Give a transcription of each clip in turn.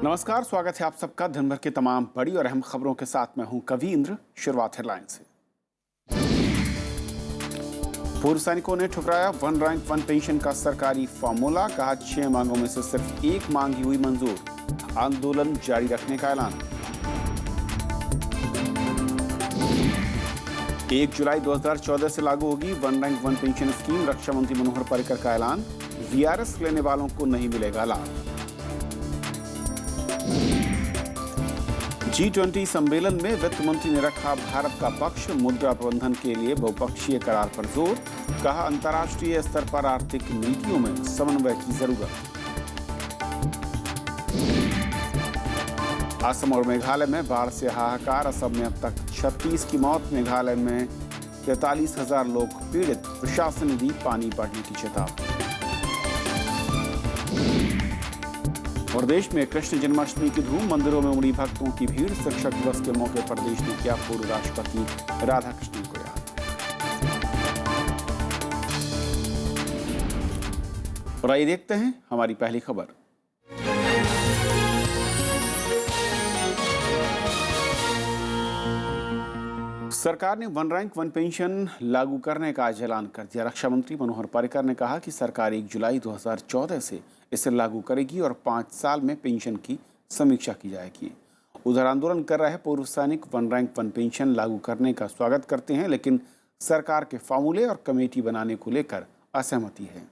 नमस्कार, स्वागत है आप सबका दिन भर की तमाम बड़ी और अहम खबरों के साथ। मैं हूं कवींद्र। शुरुआत हेडलाइन से। पूर्व सैनिकों ने ठुकराया वन रैंक वन पेंशन का सरकारी फॉर्मूला। कहा 6 मांगों में से सिर्फ एक मांग ही हुई मंजूर। आंदोलन जारी रखने का ऐलान। 1 जुलाई 2014 से लागू होगी one rank one pension scheme. रक्षा मंत्री मनोहर पर्रिकर का ऐलान। वीआरएस लेने वालों को नहीं मिलेगा लाभ। G20 सम्मेलन में वित्त मंत्री ने रखा भारत का पक्ष। मुद्रा प्रबंधन के लिए बहुपक्षीय करार पर जोर। कहा अंतर्राष्ट्रीय स्तर पर आर्थिक नीतियों में समन्वय की जरूरत। असम और मेघालय में बाढ़ से हाहाकार। असम में अब तक 36 की मौत। मेघालय में 43,000 लोग पीड़ित। प्रशासन ने दी पानी बढ़ने की चेतावनी। और देश में कृष्ण जन्माष्टमी की धूम। मंदिरों में उमड़ी भक्तों की भीड़। शिक्षक दिवस के मौके पर देश ने किया पूर्व राष्ट्रपति राधाकृष्णन को याद। और आइए देखते हैं हमारी पहली खबर। सरकार ने वन रैंक वन पेंशन लागू करने का आज ऐलान कर दिया। रक्षा मंत्री मनोहर पर्रिकर ने कहा कि सरकार 1 जुलाई 2014 से इसे लागू करेगी और 5 साल में पेंशन की समीक्षा की जाएगी। उधर आंदोलन कर रहे पूर्व सैनिक वन रैंक वन पेंशन लागू करने का स्वागत करते हैं, लेकिन सरकार के फॉर्मूले और कमेटी बनाने को लेकर असहमति है।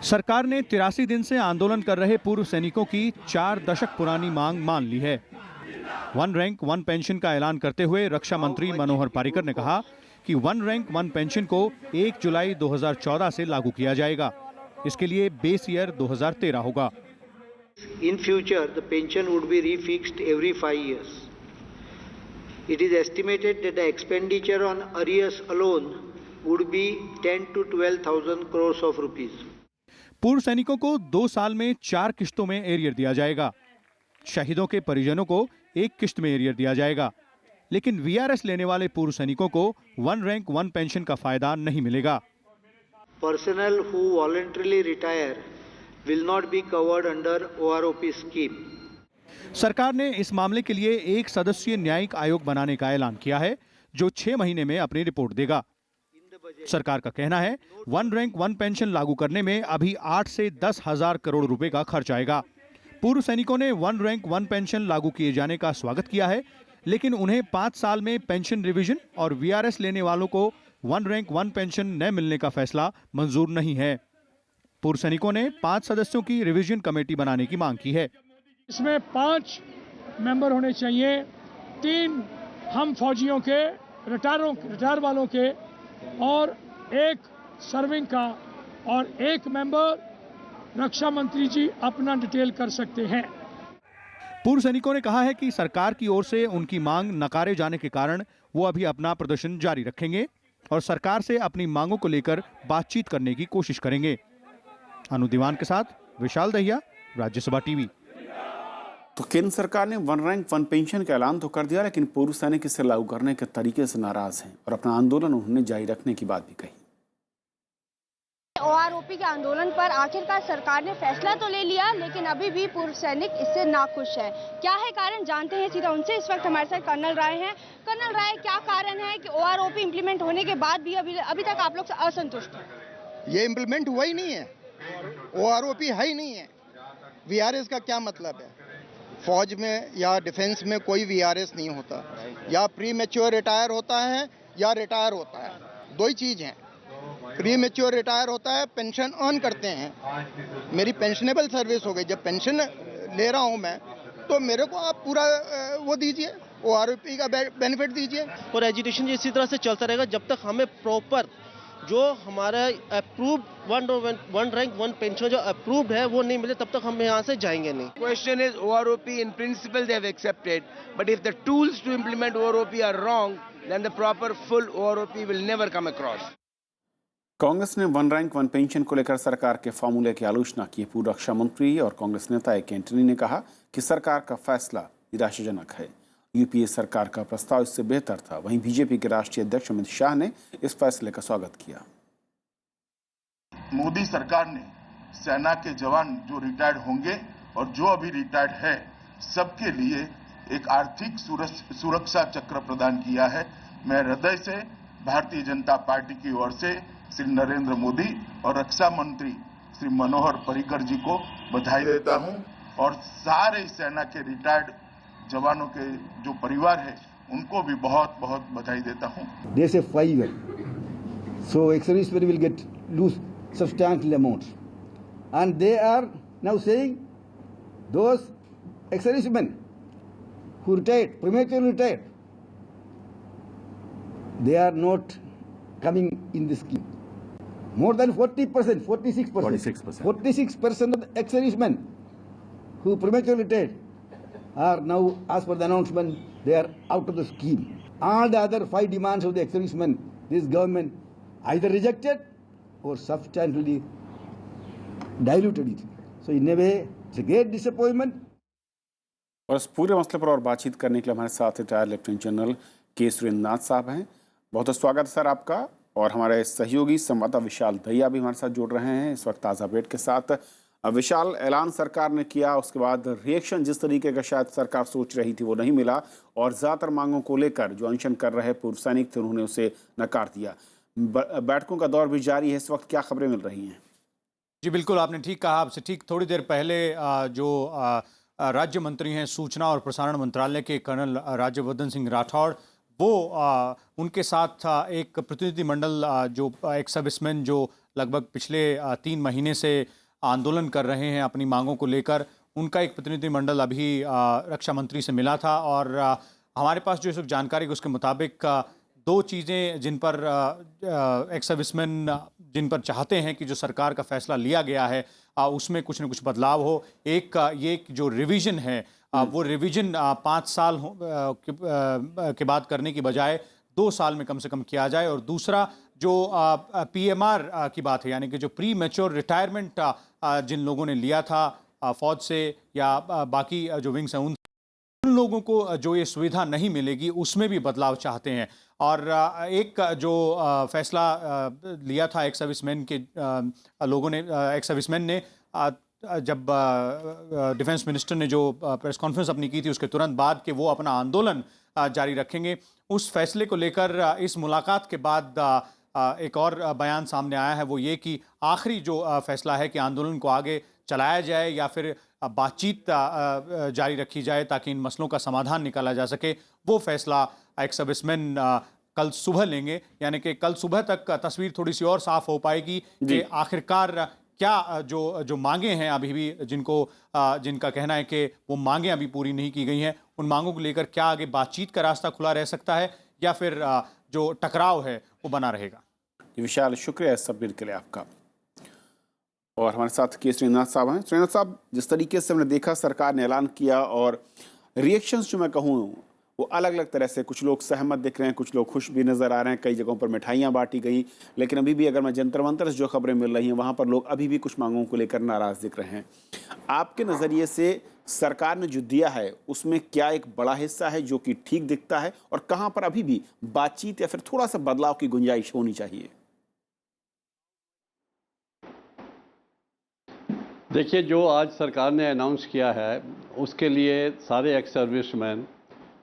सरकार ने 83 दिन से आंदोलन कर रहे पूर्व सैनिकों की 4 दशक पुरानी मांग मान ली है। वन रैंक वन पेंशन का ऐलान करते हुए रक्षा मंत्री मनोहर पर्रिकर ने कहा कि वन रैंक वन पेंशन को 1 जुलाई 2014 से लागू किया जाएगा। इसके लिए बेस ईयर 2013 होगा। In future, the pension would be refixed every 5 years. It is estimated that the expenditure on arrears alone would be 10 to 12,000 crores of rupees. पूर्व सैनिकों को 2 साल में 4 किश्तों में एरियर दिया जाएगा। शहीदों के परिजनों को 1 किश्त में एरियर दिया जाएगा, लेकिन वीआरएस लेने वाले पूर्व सैनिकों को वन रैंक वन पेंशन का फायदा नहीं मिलेगा। Personnel who voluntarily retire will not be covered under OROP scheme. सरकार ने इस मामले के लिए एक सदस्यीय न्यायिक आयोग बनाने का ऐलान किया है, जो 6 महीने में अपनी रिपोर्ट देगा। सरकार का कहना है वन रैंक वन पेंशन लागू करने में अभी 8 से 10 हजार करोड़ रुपए का खर्च आएगा। पूर्व सैनिकों ने वन रैंक वन पेंशन लागू किए जाने का स्वागत किया है, लेकिन उन्हें 5 साल में पेंशन रिवीजन और वीआरएस लेने वालों को वन रैंक वन पेंशन न मिलने का फैसला मंजूर नहीं है। पूर्व सैनिकों ने 5 सदस्यों की रिवीजन कमेटी बनाने की मांग की है। इसमें 5 मेंबर होने चाहिए, 3 हम फौजियों के रिटायर वालों के और 1 सर्विंग का और 1 मेंबर रक्षा मंत्री जी अपना डिटेल कर सकते हैं। पूर्व सैनिकों ने कहा है कि सरकार की ओर से उनकी मांग नकारे जाने के कारण वो अभी अपना प्रदर्शन जारी रखेंगे और सरकार से अपनी मांगों को लेकर बातचीत करने की कोशिश करेंगे। अनु दीवान के साथ विशाल दहिया, राज्यसभा टीवी। तो केंद्र सरकार ने वन रैंक वन पेंशन का ऐलान तो कर दिया, लेकिन पूर्व सैनिक इसे लागू करने के तरीके से नाराज हैं और अपना आंदोलन उन्होंने जारी रखने की बात भी कही। ओआरओपी के आंदोलन पर आखिरकार सरकार ने फैसला तो ले लिया, लेकिन अभी भी पूर्व सैनिक इससे नाखुश है। क्या है कारण, जानते हैं सीधा उनसे। इस वक्त हमारे साथ कर्नल राय हैं। कर्नल राय, क्या कारण है कि ओआरओपी इंप्लीमेंट होने के बाद भी अभी तक आप लोग असंतुष्ट हैं? ये इम्प्लीमेंट हुआ ही नहीं है, ओआरओपी है ही नहीं है। वीआरएस का क्या मतलब है? फौज में या डिफेंस में कोई वीआरएस नहीं होता। या प्री मैच्योर रिटायर होता है या रिटायर होता है, 2 ही चीज हैं। प्री मैच्योर रिटायर होता है, पेंशन अर्न करते हैं। मेरी पेंशनेबल सर्विस हो गई, जब पेंशन ले रहा हूं मैं, तो मेरे को आप पूरा वो दीजिए, ओआरओपी का बेनिफिट दीजिए। और एजुकेशन इसी तरह से चलता रहेगा जब तक हमें प्रॉपर जो हमारा approved one rank one pension जो अप्रूव्ड है वो नहीं मिले, तब तक हम यहाँ से जाएंगे नहीं। Question is OROP in principle they have accepted, but if the tools to implement OROP are wrong, then the proper full OROP will never come across. Congress ने वन रैंक वन पेंशन को लेकर सरकार के फॉर्मूले की आलोचना की। पूर्व रक्षा मंत्री और कांग्रेस नेता ए.के. एंटनी ने कहा कि सरकार का फैसला निराशाजनक है। यूपीए सरकार का प्रस्ताव इससे बेहतर था। वहीं बीजेपी के राष्ट्रीय अध्यक्ष अमित शाह ने इस फैसले का स्वागत किया। मोदी सरकार ने सेना के जवान जो रिटायर्ड होंगे और जो अभी रिटायर्ड है सबके लिए एक आर्थिक सुरक्षा चक्र प्रदान किया है। मैं हृदय से भारतीय जनता पार्टी की ओर से श्री नरेंद्र मोदी और रक्षा मंत्री श्री मनोहर पर्रिकर जी को बधाई देता हूं और सारे सेना के रिटायर्ड जवानों के जो परिवार है उनको भी बहुत बहुत बधाई देता हूं। They say 5 years. So ex-servicemen will lose substantial amounts. And they are now saying those ex-servicemen who retired, prematurely retired, they are not coming in this scheme. More than 40%, 46%. 46% of the ex-servicemen who prematurely retired are now, as per the announcement, they are out of the scheme. All the other 5 demands of the ex-servicemen, this government either rejected or substantially diluted it. So in a way, it's a great disappointment. और इस पूरे मसले पर और बातचीत करने के लिए हमारे साथ रिटायर्ड लेफ्टिनेंट जनरल के सुरेंद्रनाथ साहब हैं। बहुत बहुत स्वागत है सर आपका। और हमारे सहयोगी संवाददाता विशाल दहिया भी हमारे साथ जुड़ रहे हैं इस वक्त ताज़ा अपडेट के साथ। विशाल, ऐलान सरकार ने किया, उसके बाद रिएक्शन जिस तरीके का शायद सरकार सोच रही थी वो नहीं मिला और ज़्यादातर मांगों को लेकर जो अनशन कर रहे पूर्व सैनिक थे उन्होंने उसे नकार दिया। बैठकों का दौर भी जारी है, इस वक्त क्या खबरें मिल रही हैं? जी बिल्कुल, आपने ठीक कहा। आपसे ठीक थोड़ी देर पहले जो राज्य मंत्री हैं सूचना और प्रसारण मंत्रालय के कर्नल राज्यवर्धन सिंह राठौड़, वो उनके साथ एक प्रतिनिधिमंडल जो एक्स सर्विसमैन जो लगभग पिछले 3 महीने से आंदोलन कर रहे हैं अपनी मांगों को लेकर, उनका एक प्रतिनिधिमंडल अभी रक्षा मंत्री से मिला था। और हमारे पास जो इस वक्त जानकारी है उसके मुताबिक 2 चीज़ें जिन पर एक्स सर्विसमैन जिन पर चाहते हैं कि जो सरकार का फैसला लिया गया है उसमें कुछ न कुछ बदलाव हो। एक ये जो रिवीजन है वो रिवीजन 5 साल के बाद करने की बजाय 2 साल में कम से कम किया जाए। और दूसरा जो पीएमआर की बात है, यानी कि जो प्री मैच्योर रिटायरमेंट जिन लोगों ने लिया था फौज से या बाकी जो विंग्स हैं उन लोगों को जो ये सुविधा नहीं मिलेगी उसमें भी बदलाव चाहते हैं। और एक जो फैसला लिया था एक्स सर्विसमैन के लोगों ने, एक्स सर्विसमैन ने जब डिफेंस मिनिस्टर ने जो प्रेस कॉन्फ्रेंस अपनी की थी उसके तुरंत बाद कि वो अपना आंदोलन जारी रखेंगे, उस फैसले को लेकर इस मुलाकात के बाद एक और बयान सामने आया है। वो ये कि आखिरी जो फैसला है कि आंदोलन को आगे चलाया जाए या फिर बातचीत जारी रखी जाए ताकि इन मसलों का समाधान निकाला जा सके, वो फैसला एक्स सर्विसमैन कल सुबह लेंगे। यानी कि कल सुबह तक तस्वीर थोड़ी सी और साफ हो पाएगी कि आखिरकार क्या जो मांगे हैं अभी भी जिनका कहना है कि वो मांगे अभी पूरी नहीं की गई हैं, उन मांगों को लेकर क्या आगे बातचीत का रास्ता खुला रह सकता है या फिर जो टकराव है वो बना रहेगा। विशाल, शुक्रिया इस अपडेट के लिए आपका। और हमारे साथ के सुरेंद्रनाथ साहब हैं। सुरेंद्रनाथ साहब, जिस तरीके से हमने देखा सरकार ने ऐलान किया और रिएक्शंस जो मैं कहूँ वो अलग अलग तरह से, कुछ लोग सहमत दिख रहे हैं, कुछ लोग खुश भी नज़र आ रहे हैं, कई जगहों पर मिठाइयाँ बांटी गई, लेकिन अभी भी अगर मैं जंतर मंतर से जो खबरें मिल रही हैं वहाँ पर लोग अभी भी कुछ मांगों को लेकर नाराज़ दिख रहे हैं। आपके नज़रिए से सरकार ने जो दिया है उसमें क्या एक बड़ा हिस्सा है जो कि ठीक दिखता है और कहाँ पर अभी भी बातचीत या फिर थोड़ा सा बदलाव की गुंजाइश होनी चाहिए? देखिए, जो आज सरकार ने अनाउंस किया है उसके लिए सारे एक्स सर्विसमैन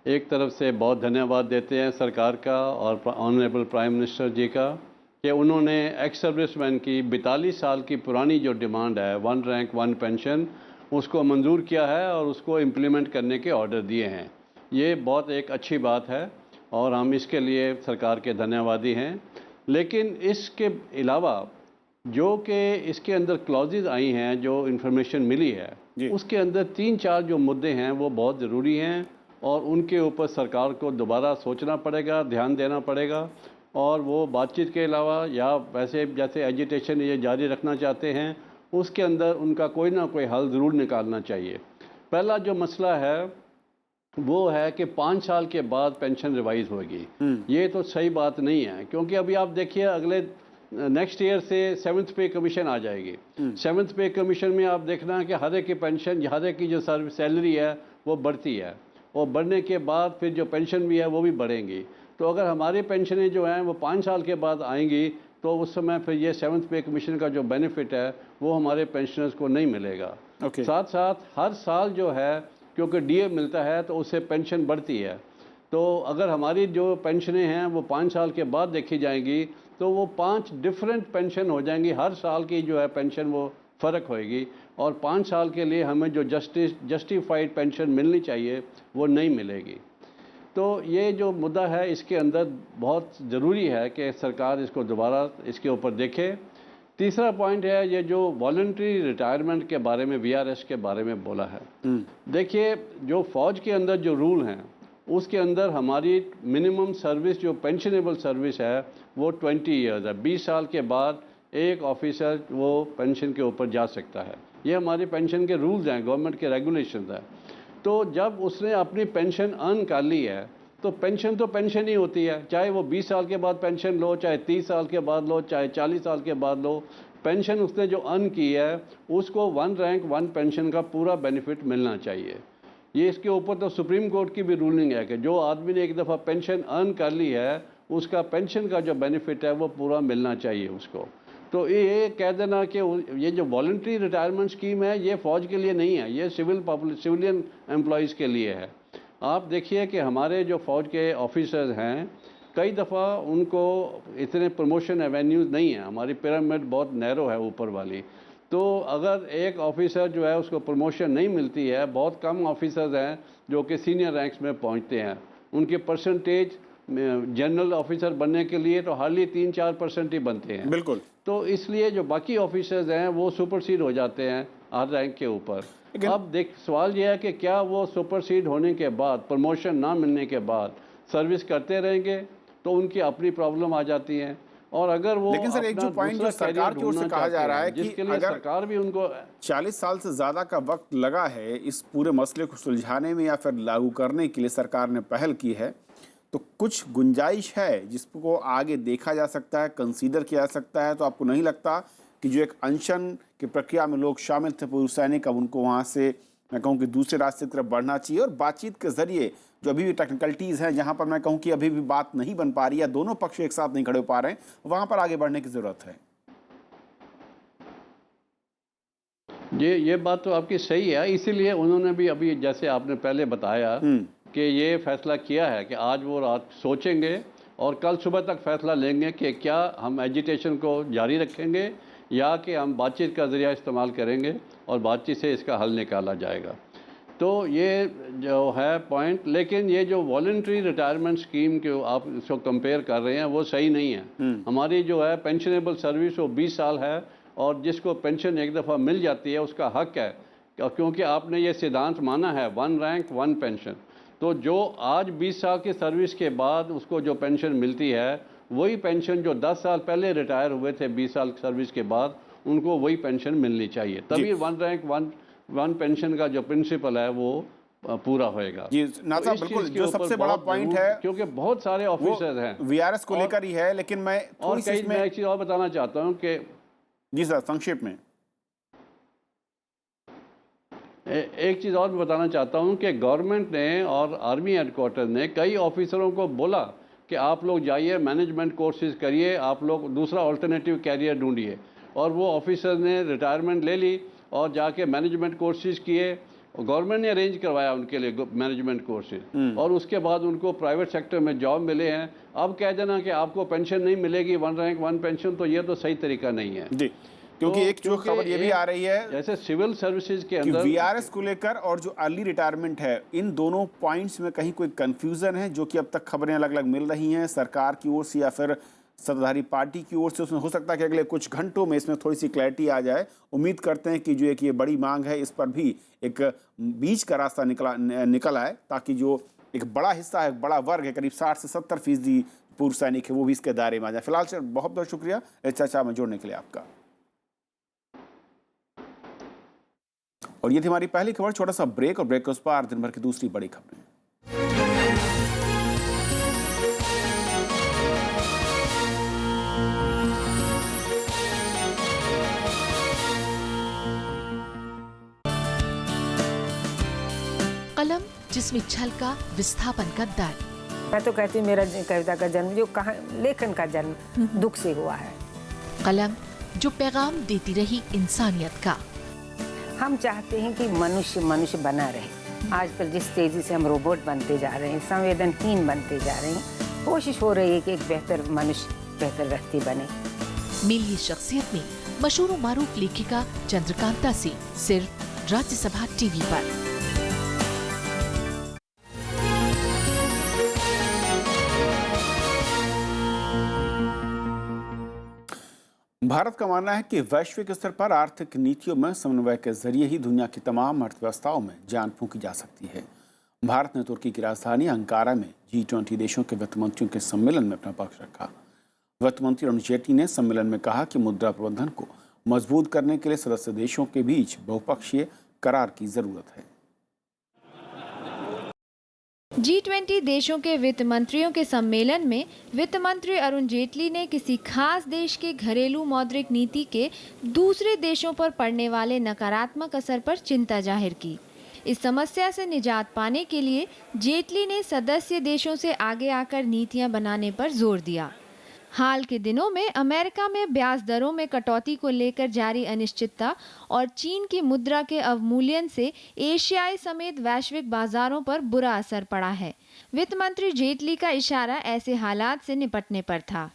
एक तरफ से बहुत धन्यवाद देते हैं सरकार का और ऑनरेबल प्राइम मिनिस्टर जी का कि उन्होंने एक्स सर्विसमैन की 42 साल की पुरानी जो डिमांड है 1 रैंक 1 पेंशन, उसको मंजूर किया है और उसको इम्प्लीमेंट करने के ऑर्डर दिए हैं। ये बहुत एक अच्छी बात है और हम इसके लिए सरकार के धन्यवादी हैं। लेकिन इसके अलावा जो कि इसके अंदर क्लॉजेज आई हैं, जो इन्फॉर्मेशन मिली है, उसके अंदर 3-4 जो मुद्दे हैं वो बहुत ज़रूरी हैं और उनके ऊपर सरकार को दोबारा सोचना पड़ेगा, ध्यान देना पड़ेगा। और वो बातचीत के अलावा या वैसे जैसे एजिटेशन ये जारी रखना चाहते हैं उसके अंदर उनका कोई ना कोई हल ज़रूर निकालना चाहिए। पहला जो मसला है वो है कि 5 साल के बाद पेंशन रिवाइज होगी। ये तो सही बात नहीं है, क्योंकि अभी आप देखिए अगले नेक्स्ट ईयर से 7th पे कमीशन आ जाएगी। 7th पे कमीशन में आप देखना कि हर एक की पेंशन, हर एक की जो सर्विस सैलरी है वो बढ़ती है और बढ़ने के बाद फिर जो पेंशन भी है वो भी बढ़ेंगी। तो अगर हमारी पेंशनें जो हैं वो 5 साल के बाद आएंगी तो उस समय फिर ये 7th पे कमीशन का जो बेनिफिट है वो हमारे पेंशनर्स को नहीं मिलेगा। साथ साथ हर साल जो है क्योंकि डीए मिलता है तो उससे पेंशन बढ़ती है, तो अगर हमारी जो पेंशनें हैं वो 5 साल के बाद देखी जाएंगी तो वो 5 डिफरेंट पेंशन हो जाएंगी। हर साल की जो है पेंशन वो फ़र्क होएगी और 5 साल के लिए हमें जो जस्टिफाइड पेंशन मिलनी चाहिए वो नहीं मिलेगी। तो ये जो मुद्दा है इसके अंदर बहुत ज़रूरी है कि सरकार इसको दोबारा इसके ऊपर देखे। तीसरा पॉइंट है ये जो वॉलंटरी रिटायरमेंट के बारे में वीआरएस के बारे में बोला है। देखिए जो फ़ौज के अंदर जो रूल हैं उसके अंदर हमारी मिनिमम सर्विस जो पेंशनेबल सर्विस है वो 20 ईयर्स है। 20 साल के बाद एक ऑफिसर वो पेंशन के ऊपर जा सकता है। ये हमारे पेंशन के रूल्स हैं, गवर्नमेंट के रेगुलेशंस हैं। तो जब उसने अपनी पेंशन अर्न कर ली है तो पेंशन ही होती है, चाहे वो 20 साल के बाद पेंशन लो, चाहे 30 साल के बाद लो, चाहे 40 साल के बाद लो। पेंशन उसने जो अर्न की है उसको 1 रैंक 1 पेंशन का पूरा बेनिफिट मिलना चाहिए। ये इसके ऊपर तो सुप्रीम कोर्ट की भी रूलिंग है कि जो आदमी ने एक दफ़ा पेंशन अर्न कर ली है उसका पेंशन का जो बेनिफिट है वो पूरा मिलना चाहिए उसको। तो ये कह देना कि ये जो वॉलंटरी रिटायरमेंट स्कीम है ये फ़ौज के लिए नहीं है, ये सिविलियन एम्प्लॉयज़ के लिए है। आप देखिए कि हमारे जो फ़ौज के ऑफिसर्स हैं कई दफ़ा उनको इतने प्रमोशन एवेन्यूज़ नहीं है, हमारी पिरामिड बहुत नैरो है ऊपर वाली। तो अगर एक ऑफिसर जो है उसको प्रमोशन नहीं मिलती है, बहुत कम ऑफिसर्स हैं जो कि सीनियर रैंक्स में पहुंचते हैं, उनके परसेंटेज जनरल ऑफिसर बनने के लिए तो हार्डली 3-4% ही बनते हैं। बिल्कुल। तो इसलिए जो बाकी ऑफिसर्स हैं वो सुपरसीड हो जाते हैं हर रैंक के ऊपर। अब सवाल ये है कि क्या वो सुपरसीड होने के बाद, प्रमोशन ना मिलने के बाद सर्विस करते रहेंगे, तो उनकी अपनी प्रॉब्लम आ जाती है। और अगर वो लेकिन सर एक जो पॉइंट जो सरकार की ओर से कहा जा रहा है कि अगर सरकार भी उनको 40 साल से ज़्यादा का वक्त लगा है इस पूरे मसले को सुलझाने में या फिर लागू करने के लिए सरकार ने पहल की है, तो कुछ गुंजाइश है जिसको आगे देखा जा सकता है, कंसीडर किया जा सकता है। तो आपको नहीं लगता कि जो एक अनशन की प्रक्रिया में लोग शामिल थे पूर्व सैनिक, अब उनको वहाँ से मैं कहूँ कि दूसरे रास्ते की तरफ बढ़ना चाहिए और बातचीत के ज़रिए जो अभी भी टेक्निकलिटीज़ हैं, जहाँ पर मैं कहूँ कि अभी भी बात नहीं बन पा रही है, दोनों पक्ष एक साथ नहीं खड़े हो पा रहे हैं, वहाँ पर आगे बढ़ने की ज़रूरत है। ये बात तो आपकी सही है, इसीलिए उन्होंने भी अभी जैसे आपने पहले बताया कि ये फैसला किया है कि आज वो रात सोचेंगे और कल सुबह तक फैसला लेंगे कि क्या हम एजिटेशन को जारी रखेंगे या कि हम बातचीत का ज़रिया इस्तेमाल करेंगे और बातचीत से इसका हल निकाला जाएगा। तो ये जो है पॉइंट, लेकिन ये जो वॉलंटरी रिटायरमेंट स्कीम के आप इसको कंपेयर कर रहे हैं वो सही नहीं है। हमारी जो है पेंशनेबल सर्विस वो 20 साल है और जिसको पेंशन एक दफ़ा मिल जाती है उसका हक है, क्योंकि आपने ये सिद्धांत माना है 1 रैंक 1 पेंशन। तो जो आज 20 साल की सर्विस के बाद उसको जो पेंशन मिलती है वही पेंशन जो 10 साल पहले रिटायर हुए थे 20 साल सर्विस के बाद, उनको वही पेंशन मिलनी चाहिए, तभी 1 रैंक 1 पेंशन का जो प्रिंसिपल है वो पूरा होएगा। जी नाथ, बिल्कुल जो सबसे बड़ा पॉइंट है, क्योंकि बहुत सारे ऑफिसर्स हैं वीआरएस को लेकर ही है, लेकिन मैं और मैं एक चीज़ और बताना चाहता हूँ कि जी सर संक्षेप में एक चीज़ और बताना चाहता हूँ कि गवर्नमेंट ने और आर्मी हेडक्वार्टर ने कई ऑफिसरों को बोला कि आप लोग जाइए मैनेजमेंट कोर्सेज करिए, आप लोग दूसरा अल्टरनेटिव कैरियर ढूंढिए, और वो ऑफिसर ने रिटायरमेंट ले ली और जाके मैनेजमेंट कोर्सेज किए। गवर्नमेंट ने अरेंज करवाया उनके लिए मैनेजमेंट कोर्सेज और उसके बाद उनको प्राइवेट सेक्टर में जॉब मिले हैं। अब कह देना कि आपको पेंशन नहीं मिलेगी 1 रैंक 1 पेंशन, तो ये तो सही तरीका नहीं है जी। क्योंकि एक जो खबर ये भी आ रही है जैसे सिविल सर्विसेज के अंदर वीआरएस को लेकर और जो अर्ली रिटायरमेंट है, इन दोनों पॉइंट्स में कहीं कोई कंफ्यूजन है, जो कि अब तक खबरें अलग अलग मिल रही हैं सरकार की ओर से या फिर सत्ताधारी पार्टी की ओर से। उसमें हो सकता है कि अगले कुछ घंटों में इसमें थोड़ी सी क्लैरिटी आ जाए। उम्मीद करते हैं कि जो एक ये बड़ी मांग है इस पर भी एक बीच का रास्ता निकल आए, ताकि जो एक बड़ा हिस्सा है, बड़ा वर्ग है, करीब 60 से 70% पूर्व सैनिक है, वो भी इसके दायरे में आ जाए। फिलहाल सर बहुत बहुत शुक्रिया इस चर्चा में जोड़ने के लिए आपका। और ये थी हमारी पहली खबर। छोटा सा ब्रेक और ब्रेक के उस पार दिन भर की दूसरी बड़ी खबरें। कलम जिसमें छलका विस्थापन का दर्द। मैं तो कहती हूँ मेरा कविता का जन्म जो कहा लेखन का जन्म दुख से हुआ है। कलम जो पैगाम देती रही इंसानियत का। हम चाहते हैं कि मनुष्य मनुष्य बना रहे। आजकल जिस तेजी से हम रोबोट बनते जा रहे हैं, संवेदनहीन बनते जा रहे हैं, कोशिश हो रही है कि एक बेहतर मनुष्य, बेहतर व्यक्ति बने। मिली शख्सियत में मशहूर मारूफ लेखिका चंद्रकांता से सिर्फ राज्यसभा टीवी पर। भारत का मानना है कि वैश्विक स्तर पर आर्थिक नीतियों में समन्वय के जरिए ही दुनिया की तमाम अर्थव्यवस्थाओं में जान फूंकी जा सकती है। भारत ने तुर्की की राजधानी अंकारा में G20 देशों के वित्त मंत्रियों के सम्मेलन में अपना पक्ष रखा। वित्त मंत्री अरुण जेटली ने सम्मेलन में कहा कि मुद्रा प्रबंधन को मजबूत करने के लिए सदस्य देशों के बीच बहुपक्षीय करार की जरूरत है। G20 देशों के वित्त मंत्रियों के सम्मेलन में वित्त मंत्री अरुण जेटली ने किसी खास देश के घरेलू मौद्रिक नीति के दूसरे देशों पर पड़ने वाले नकारात्मक असर पर चिंता जाहिर की। इस समस्या से निजात पाने के लिए जेटली ने सदस्य देशों से आगे आकर नीतियां बनाने पर जोर दिया। हाल के दिनों में अमेरिका में ब्याज दरों में कटौती को लेकर जारी अनिश्चितता और चीन की मुद्रा के अवमूल्यन से एशियाई समेत वैश्विक बाजारों पर बुरा असर पड़ा है। वित्त मंत्री जेटली का इशारा ऐसे हालात से निपटने पर था।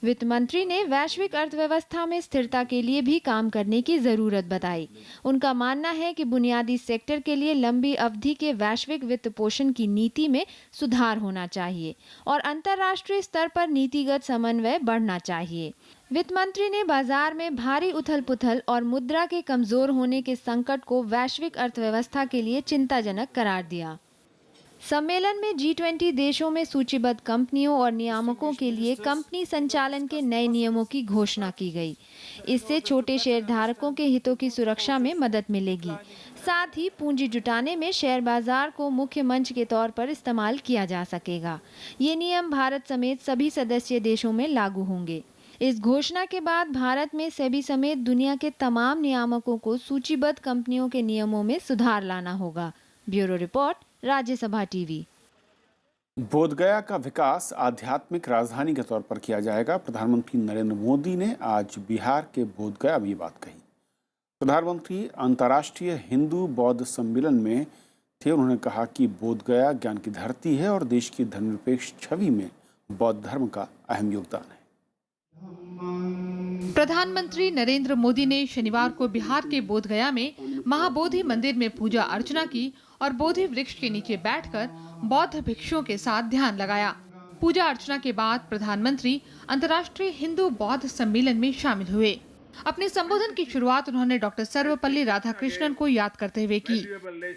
वित्त मंत्री ने वैश्विक अर्थव्यवस्था में स्थिरता के लिए भी काम करने की जरूरत बताई। उनका मानना है कि बुनियादी सेक्टर के लिए लंबी अवधि के वैश्विक वित्त पोषण की नीति में सुधार होना चाहिए और अंतर्राष्ट्रीय स्तर पर नीतिगत समन्वय बढ़ना चाहिए। वित्त मंत्री ने बाजार में भारी उथल-पुथल और मुद्रा के कमजोर होने के संकट को वैश्विक अर्थव्यवस्था के लिए चिंताजनक करार दिया। सम्मेलन में G20 देशों में सूचीबद्ध कंपनियों और नियामकों के लिए कंपनी संचालन के नए नियमों की घोषणा की गई। इससे छोटे शेयरधारकों के हितों की सुरक्षा में मदद मिलेगी। साथ ही पूंजी जुटाने में शेयर बाजार को मुख्य मंच के तौर पर इस्तेमाल किया जा सकेगा। ये नियम भारत समेत सभी सदस्य देशों में लागू होंगे। इस घोषणा के बाद भारत में सेबी समेत दुनिया के तमाम नियामकों को सूचीबद्ध कंपनियों के नियमों में सुधार लाना होगा। Bureau report, Rajya Sabha TV. Bodh Gaya का विकास आध्यात्मिक राजधानी के तौर पर किया जाएगा। प्रधानमंत्री नरेंद्र मोदी ने आज बिहार के बोधगया में ये बात कही। प्रधानमंत्री अंतर्राष्ट्रीय हिंदू बौद्ध सम्मेलन में थे। उन्होंने कहा कि बोधगया ज्ञान की धरती है और देश की धर्मनिरपेक्ष छवि में बौद्ध धर्म का अहम योगदान है। प्रधानमंत्री नरेंद्र मोदी ने शनिवार को बिहार के बोधगया में महाबोधि मंदिर में पूजा अर्चना की और बोधि वृक्ष के नीचे बैठकर बौद्ध भिक्षुओं के साथ ध्यान लगाया। पूजा अर्चना के बाद प्रधानमंत्री अंतर्राष्ट्रीय हिंदू बौद्ध सम्मेलन में शामिल हुए। अपने संबोधन की शुरुआत उन्होंने डॉक्टर सर्वपल्ली राधाकृष्णन को याद करते हुए की।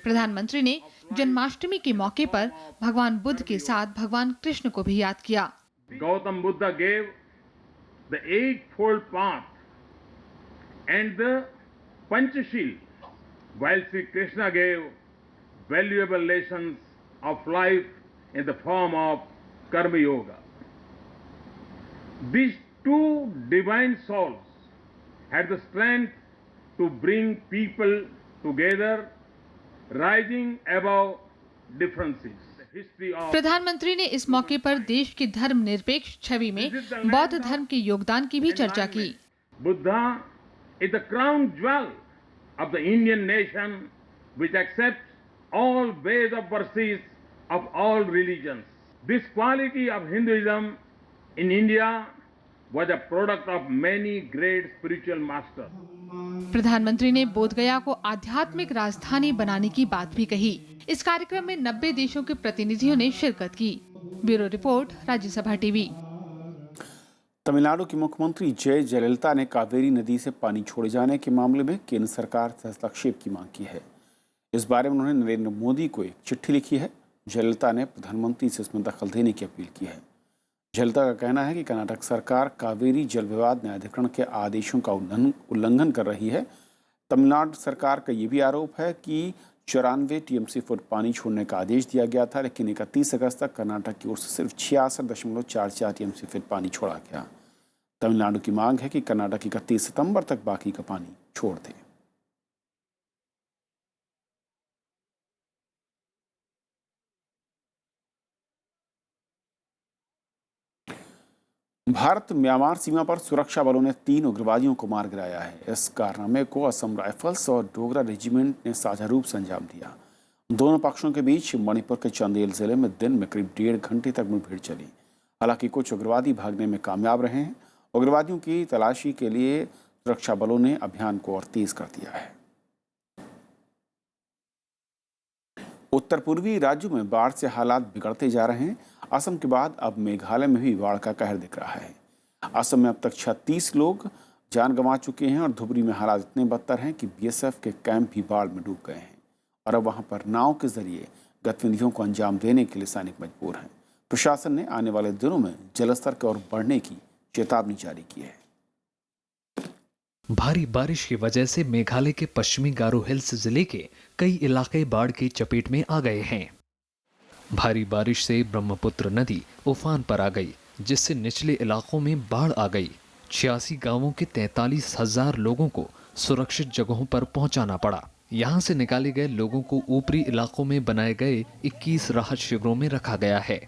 प्रधानमंत्री ने जन्माष्टमी के मौके पर भगवान बुद्ध के साथ भगवान कृष्ण को भी याद किया। Gautam Buddha gave the eightfold path and the Panchashil, while Sri Krishna gave valuable lessons of life in the form of Karma Yoga. These two divine souls had the strength to bring people together, rising above differences. प्रधानमंत्री ने इस मौके पर देश की धर्मनिरपेक्ष छवि में बौद्ध धर्म के योगदान की भी चर्चा की। Buddha is the crown jewel of the Indian nation, which accepts all ways of worship of all religions. This quality of Hinduism in India was a product of many great spiritual masters. प्रधानमंत्री ने बोधगया को आध्यात्मिक राजधानी बनाने की बात भी कही। इस कार्यक्रम में 90 देशों के प्रतिनिधियों ने शिरकत की। Bureau report, Rajya Sabha TV. Tamil Nadu की मुख्यमंत्री जयललिता ने कावेरी नदी से पानी छोड़े जाने के मामले में केंद्र सरकार से हस्तक्षेप की मांग की है। इस बारे में उन्होंने नरेंद्र मोदी को एक चिट्ठी लिखी है। जयललिता ने प्रधानमंत्री से इसमें दखल देने की अपील की है। जयललिता का कहना है कि कर्नाटक सरकार कावेरी जल विवाद न्यायाधिकरण के आदेशों का उल्लंघन कर रही है। तमिलनाडु सरकार का ये भी आरोप है कि 94 टीएमसी फुट पानी छोड़ने का आदेश दिया गया था, लेकिन 31 अगस्त तक कर्नाटक की ओर से सिर्फ 66.44 टीएमसी फुट पानी छोड़ा गया। तमिलनाडु की मांग है कि कर्नाटक 31 सितंबर तक बाकी का पानी छोड़ दे। भारत म्यांमार सीमा पर सुरक्षा बलों ने 3 उग्रवादियों को मार गिराया है। इस कारनामे को असम राइफल्स और डोगरा रेजिमेंट ने साझा रूप से अंजाम दिया। दोनों पक्षों के बीच मणिपुर के चंदेल जिले में दिन में करीब 1.5 घंटे तक मुठभेड़ चली। हालांकि कुछ उग्रवादी भागने में कामयाब रहे हैं। उग्रवादियों की तलाशी के लिए सुरक्षा बलों ने अभियान को और तेज कर दिया है। उत्तर पूर्वी राज्यों में बाढ़ से हालात बिगड़ते जा रहे हैं। असम के बाद अब मेघालय में भी बाढ़ का कहर दिख रहा है। असम में अब तक 36 लोग जान गंवा चुके हैं और धुबरी में हालात इतने बदतर हैं कि बीएसएफ के कैंप भी बाढ़ में डूब गए हैं और अब वहां पर नाव के जरिए गतिविधियों को अंजाम देने के लिए सैनिक मजबूर हैं। प्रशासन ने आने वाले दिनों में जलस्तर की ओर बढ़ने की चेतावनी जारी की है। भारी बारिश की वजह से मेघालय के पश्चिमी गारो हिल्स जिले के कई इलाके बाढ़ की चपेट में आ गए हैं। भारी बारिश से ब्रह्मपुत्र नदी उफान पर आ गई, जिससे निचले इलाकों में बाढ़ आ गई। 86 गांवों के 43,000 लोगों को सुरक्षित जगहों पर पहुंचाना पड़ा। यहां से निकाले गए लोगों को ऊपरी इलाकों में बनाए गए 21 राहत शिविरों में रखा गया है।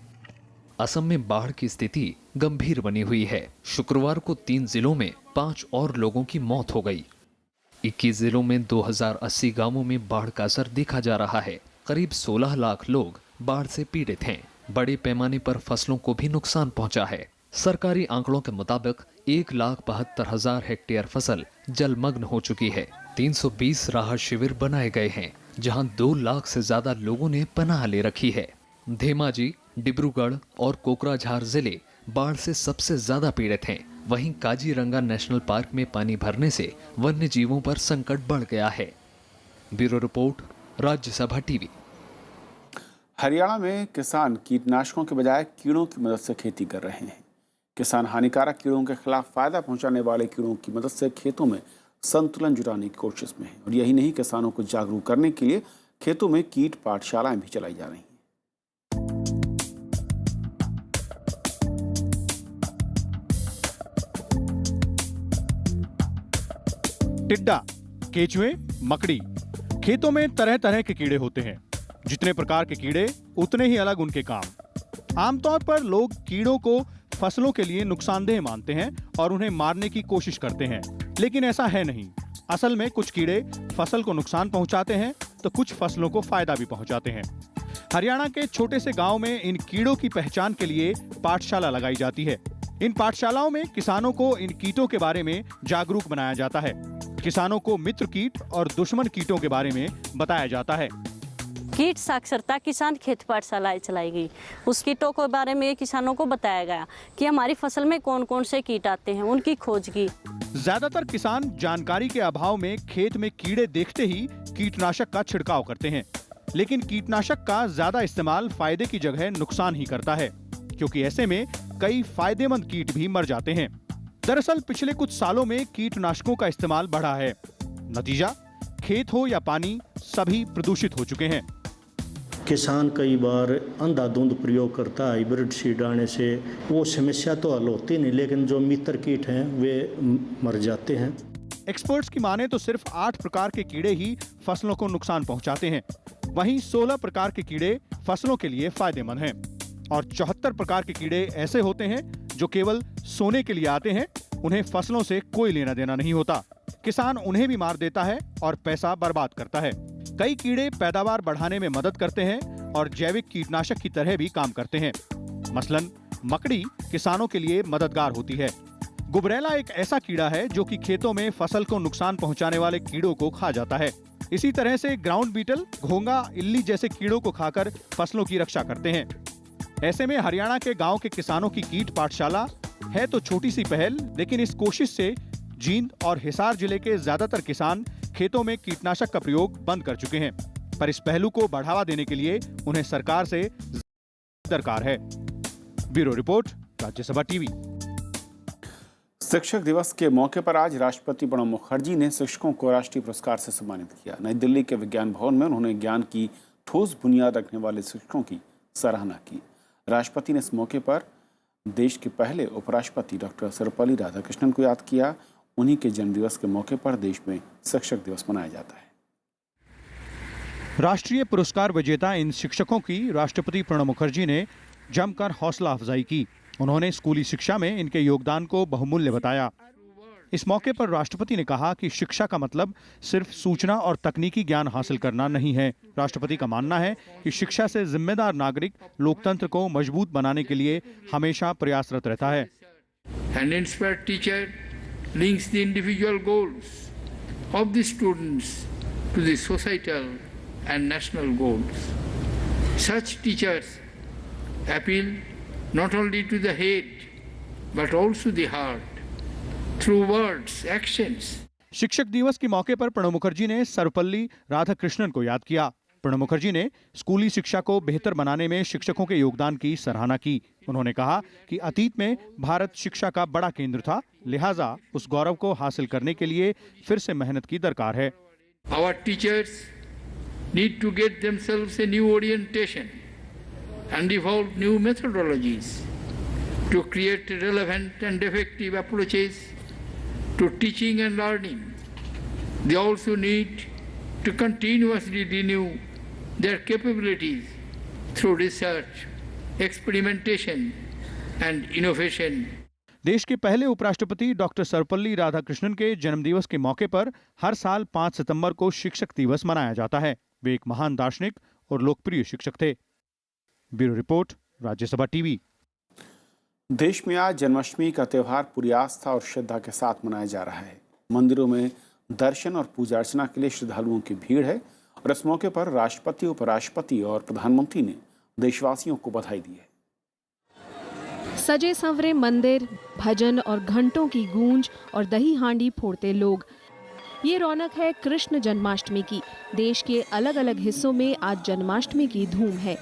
असम में बाढ़ की स्थिति गंभीर बनी हुई है। शुक्रवार को 3 जिलों में 5 और लोगों की मौत हो गई। 21 जिलों में 2080 गांवों में बाढ़ का असर देखा जा रहा है। करीब 16 लाख लोग बाढ़ से पीड़ित हैं। बड़े पैमाने पर फसलों को भी नुकसान पहुंचा है। सरकारी आंकड़ों के मुताबिक 1,72,000 हेक्टेयर फसल जलमग्न हो चुकी है। 320 राहत शिविर बनाए गए हैं, जहां 2 लाख से ज्यादा लोगों ने पनाह ले रखी है। धेमाजी, डिब्रूगढ़ और कोकराझार जिले बाढ़ से सबसे ज्यादा पीड़ित हैं। वहीं काजीरंगा नेशनल पार्क में पानी भरने से वन्य जीवों पर संकट बढ़ गया है। Bureau report, Rajya Sabha TV. Haryana में किसान कीटनाशकों के बजाय कीड़ों की मदद से खेती कर रहे हैं। किसान हानिकारक कीड़ों के खिलाफ फायदा पहुंचाने वाले कीड़ों की मदद से खेतों में संतुलन जुटाने की कोशिश में है। और यही नहीं, किसानों को जागरूक करने के लिए खेतों में कीट पाठशालाएं भी चलाई जा रही हैं। टिड्डा, केचुए, मकड़ी, खेतों में तरह तरह के कीड़े होते हैं। जितने प्रकार के कीड़े उतने ही अलग उनके काम। आमतौर पर लोग कीड़ों को फसलों के लिए नुकसानदेह मानते हैं और उन्हें मारने की कोशिश करते हैं, लेकिन ऐसा है नहीं। असल में कुछ कीड़े फसल को नुकसान पहुंचाते हैं तो कुछ फसलों को फायदा भी पहुंचाते हैं। हरियाणा के छोटे से गांव में इन कीड़ों की पहचान के लिए पाठशाला लगाई जाती है। इन पाठशालाओं में किसानों को इन कीटों के बारे में जागरूक बनाया जाता है। किसानों को मित्र कीट और दुश्मन कीटों के बारे में बताया जाता है। कीट साक्षरता किसान खेत पाठशालाएं चलाई गई। उस कीटों के बारे में किसानों को बताया गया कि हमारी फसल में कौन कौन से कीट आते हैं, उनकी खोज की। ज्यादातर किसान जानकारी के अभाव में खेत में कीड़े देखते ही कीटनाशक का छिड़काव करते हैं, लेकिन कीटनाशक का ज्यादा इस्तेमाल फायदे की जगह नुकसान ही करता है, क्योंकि ऐसे में कई फायदेमंद कीट भी मर जाते हैं। दरअसल पिछले कुछ सालों में कीटनाशकों का इस्तेमाल बढ़ा है। नतीजा, खेत हो या पानी, सभी प्रदूषित हो चुके हैं। किसान कई बार अंधाधुंध प्रयोग करता है हाइब्रिड सीड आने से। वो समस्या तो हल होती नहीं, लेकिन जो मित्र कीट हैं वे मर जाते हैं। एक्सपर्ट्स की माने तो सिर्फ 8 प्रकार के कीड़े ही फसलों को नुकसान पहुंचाते हैं। वहीं 16 प्रकार के कीड़े फसलों के लिए फायदेमंद हैं और 74 प्रकार के कीड़े ऐसे होते हैं जो केवल सोने के लिए आते हैं। उन्हें फसलों से कोई लेना देना नहीं होता। किसान उन्हें भी मार देता है और पैसा बर्बाद करता है। कई कीड़े पैदावार बढ़ाने में मदद करते हैं और जैविक कीटनाशक की तरह भी काम करते हैं। मसलन मकड़ी किसानों के लिए मददगार होती है। गुबरैला एक ऐसा कीड़ा है जो कि खेतों में फसल को नुकसान पहुंचाने वाले कीड़ों को खा जाता है। इसी तरह से ग्राउंड बीटल, घोंगा, इल्ली जैसे कीड़ों को खाकर फसलों की रक्षा करते हैं। ऐसे में हरियाणा के गांव के किसानों की कीट पाठशाला है तो छोटी सी पहल, लेकिन इस कोशिश से जींद और हिसार जिले के ज्यादातर किसान खेतों में कीटनाशक का प्रयोग बंद कर चुके हैं। पर इस पहलू को बढ़ावा देने के लिए उन्हें सरकार से दरकार है। Bureau report, Rajya Sabha TV. शिक्षक दिवस के मौके पर आज राष्ट्रपति प्रणब मुखर्जी ने शिक्षकों को राष्ट्रीय पुरस्कार से सम्मानित किया। नई दिल्ली के विज्ञान भवन में उन्होंने ज्ञान की ठोस बुनियाद रखने वाले शिक्षकों की सराहना की। राष्ट्रपति ने इस मौके पर देश के पहले उपराष्ट्रपति डॉक्टर सर्वपल्ली राधाकृष्णन को याद किया। उन्हीं के जन्मदिवस के मौके पर देश में शिक्षक दिवस मनाया जाता है। राष्ट्रीय पुरस्कार विजेता इन शिक्षकों की राष्ट्रपति प्रणब मुखर्जी ने जमकर हौसला अफजाई की। उन्होंने स्कूली शिक्षा में इनके योगदान को बहुमूल्य बताया। इस मौके पर राष्ट्रपति ने कहा कि शिक्षा का मतलब सिर्फ सूचना और तकनीकी ज्ञान हासिल करना नहीं है। राष्ट्रपति का मानना है कि शिक्षा से जिम्मेदार नागरिक लोकतंत्र को मजबूत बनाने के लिए हमेशा प्रयासरत रहता है। An inspired teacher links the individual goals of the students to the societal and national goals. Such teachers appeal not only to the head but also the heart through words, actions. शिक्षक दिवस के मौके पर प्रणब मुखर्जी ने सर्वपल्ली राधाकृष्णन को याद किया। प्रणब मुखर्जी ने स्कूली शिक्षा को बेहतर बनाने में शिक्षकों के योगदान की सराहना की। उन्होंने कहा कि अतीत में भारत शिक्षा का बड़ा केंद्र था, लिहाजा उस गौरव को हासिल करने के लिए फिर से मेहनत की दरकार है। Our teachers need to get themselves a new orientation and evolve new methodologies to create relevant and effective approaches to teaching and learning. They also need to continuously renew their capabilities through research, experimentation and innovation. देश के पहले उपराष्ट्रपति doctor Sarvepalli Radhakrishnan के जन्मदिवस के मौके पर हर साल 5 सितंबर को शिक्षक दिवस मनाया जाता है। वे एक महान दार्शनिक और लोकप्रिय शिक्षक थे। Bureau report, Rajya Sabha TV. देश में आज जन्माष्टमी का त्यौहार पूरी आस्था और श्रद्धा के साथ मनाया जा रहा है। मंदिरों में दर्शन और पूजा अर्चना के लिए श्रद्धालुओं की भीड़ है और इस मौके पर राष्ट्रपति, उपराष्ट्रपति और प्रधानमंत्री ने देशवासियों को बधाई दी है। सजे संवरे मंदिर, भजन और घंटों की गूंज और दही हांडी फोड़ते लोग। ये रौनक है कृष्ण जन्माष्टमी की। देश के अलग अलग हिस्सों में आज जन्माष्टमी की धूम है।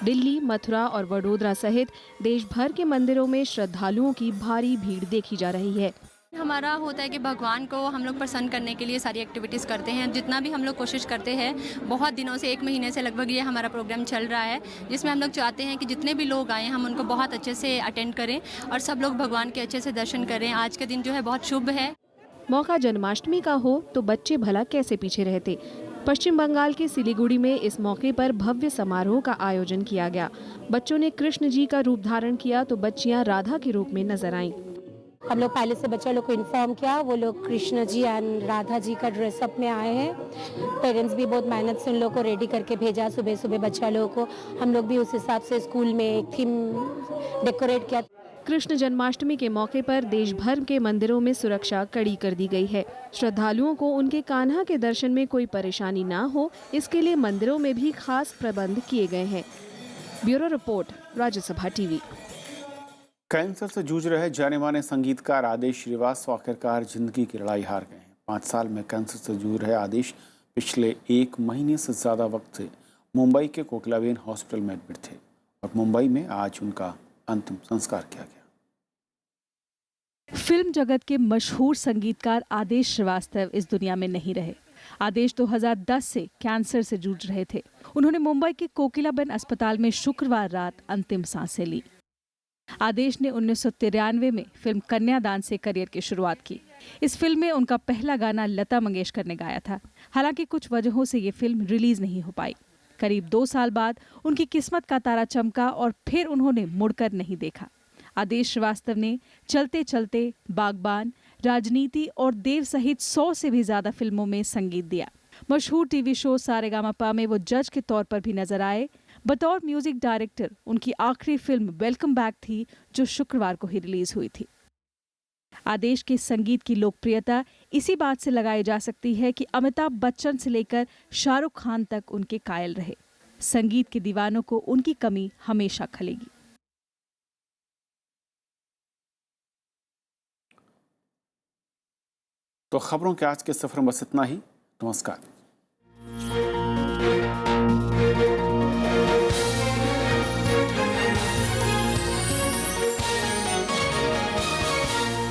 दिल्ली, मथुरा और वडोदरा सहित देश भर के मंदिरों में श्रद्धालुओं की भारी भीड़ देखी जा रही है। हमारा होता है कि भगवान को हम लोग प्रसन्न करने के लिए सारी एक्टिविटीज़ करते हैं। जितना भी हम लोग कोशिश करते हैं, बहुत दिनों से 1 महीने से लगभग ये हमारा प्रोग्राम चल रहा है, जिसमें हम लोग चाहते हैं कि जितने भी लोग आए हम उनको बहुत अच्छे से अटेंड करें और सब लोग भगवान के अच्छे से दर्शन करें। आज का दिन जो है बहुत शुभ है। मौका जन्माष्टमी का हो तो बच्चे भला कैसे पीछे रहते। पश्चिम बंगाल के सिलीगुड़ी में इस मौके पर भव्य समारोह का आयोजन किया गया। बच्चों ने कृष्ण जी का रूप धारण किया तो बच्चियां राधा के रूप में नजर आईं। हम लोग पहले से बच्चा लोग को इन्फॉर्म किया, वो लोग कृष्ण जी एंड राधा जी का ड्रेसअप में आए हैं। पेरेंट्स भी बहुत मेहनत से उन लोग को रेडी करके भेजा। सुबह सुबह बच्चा लोगों को हम लोग भी उस हिसाब से स्कूल में एक थीम डेकोरेट किया। कृष्ण जन्माष्टमी के मौके पर देश भर के मंदिरों में सुरक्षा कड़ी कर दी गई है। श्रद्धालुओं को उनके कान्हा के दर्शन में कोई परेशानी ना हो, इसके लिए मंदिरों में भी खास प्रबंध किए गए हैं। Bureau report, Rajya Sabha TV. Cancer से जूझ रहे जाने माने संगीतकार आदेश श्रीवास्तव आखिरकार जिंदगी की लड़ाई हार गए हैं। 5 साल में कैंसर से जूझ रहे आदेश पिछले 1 महीने से ज़्यादा वक्त से मुंबई के कोकिलाबेन हॉस्पिटल में एडमिट थे और मुंबई में आज उनका अंतिम संस्कार किया गया। फिल्म जगत के मशहूर संगीतकार आदेश श्रीवास्तव इस दुनिया में नहीं रहे। आदेश 2010 से कैंसर से जूझ रहे थे। उन्होंने मुंबई के कोकिलाबेन अस्पताल में शुक्रवार रात अंतिम सांसें ली। आदेश ने 1993 में फिल्म कन्यादान से करियर की शुरुआत की। इस फिल्म में उनका पहला गाना लता मंगेशकर ने गाया था। हालांकि कुछ वजहों से ये फिल्म रिलीज नहीं हो पाई। करीब 2 साल बाद उनकी किस्मत का तारा चमका और फिर उन्होंने मुड़कर नहीं देखा। आदेश श्रीवास्तव ने चलते चलते, बागबान, राजनीति और देव सहित 100 से भी ज्यादा फिल्मों में संगीत दिया। मशहूर टीवी शो सारेगामापा में वो जज के तौर पर भी नजर आए। बतौर म्यूजिक डायरेक्टर उनकी आखिरी फिल्म वेलकम बैक थी, जो शुक्रवार को ही रिलीज हुई थी। आदेश के संगीत की लोकप्रियता इसी बात से लगाई जा सकती है कि अमिताभ बच्चन से लेकर शाहरुख खान तक उनके कायल रहे। संगीत के दीवानों को उनकी कमी हमेशा खलेगी। तो खबरों के आज के सफर में बस इतना ही। नमस्कार।